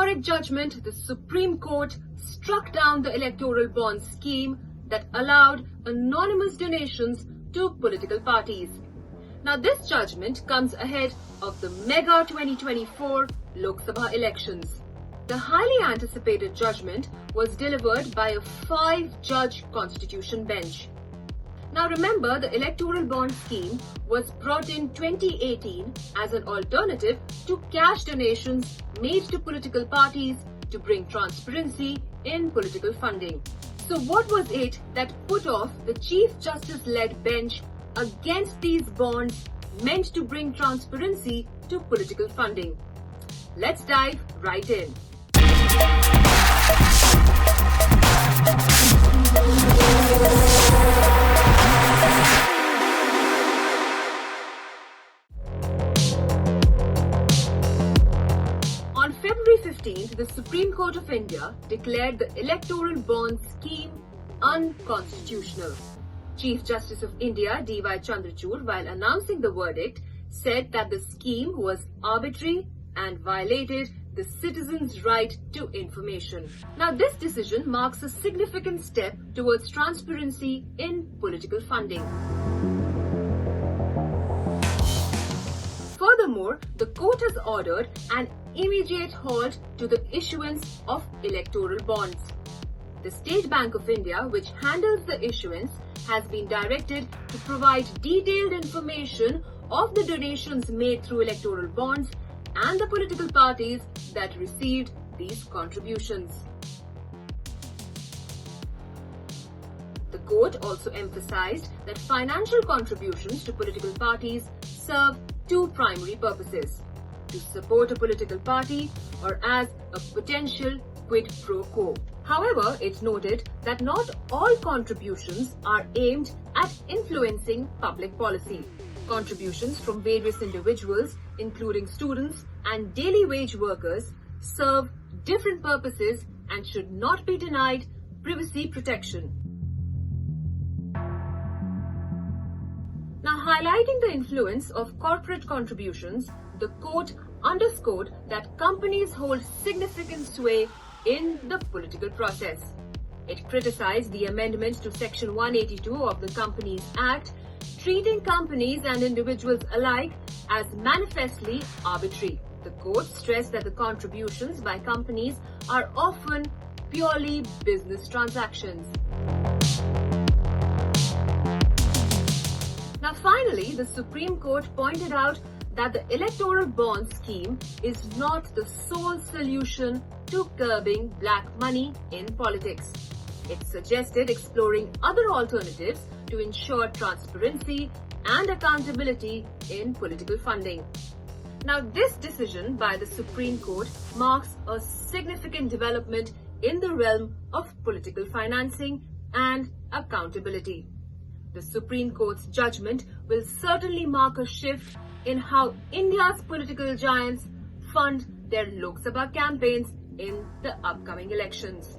historic judgment, the Supreme Court struck down the electoral bond scheme that allowed anonymous donations to political parties. Now, this judgment comes ahead of the mega 2024 Lok Sabha elections. The highly anticipated judgment was delivered by a 5-judge constitution bench. Now remember, the electoral bond scheme was brought in 2018 as an alternative to cash donations made to political parties to bring transparency in political funding. So what was it that put off the Chief Justice-led bench against these bonds meant to bring transparency to political funding? Let's dive right in. On February 15th, the Supreme Court of India declared the electoral bond scheme unconstitutional. Chief Justice of India D.Y. Chandrachud, while announcing the verdict, said that the scheme was arbitrary and violated the citizens' right to information. Now, this decision marks a significant step towards transparency in political funding. Furthermore, the court has ordered an immediate halt to the issuance of electoral bonds. The State Bank of India, which handles the issuance, has been directed to provide detailed information of the donations made through electoral bonds and the political parties that received these contributions. The court also emphasized that financial contributions to political parties serve two primary purposes: to support a political party or as a potential quid pro quo. However, it noted that not all contributions are aimed at influencing public policy. Contributions from various individuals, including students and daily wage workers, serve different purposes and should not be denied privacy protection. Now, highlighting the influence of corporate contributions, the court underscored that companies hold significant sway in the political process. It criticized the amendment to Section 182 of the Companies Act, treating companies and individuals alike as manifestly arbitrary. The court stressed that the contributions by companies are often purely business transactions. Now, finally, the Supreme Court pointed out that the electoral bond scheme is not the sole solution to curbing black money in politics. It suggested exploring other alternatives to ensure transparency and accountability in political funding. Now, this decision by the Supreme Court marks a significant development in the realm of political financing and accountability. The Supreme Court's judgment will certainly mark a shift in how India's political giants fund their Lok Sabha campaigns in the upcoming elections.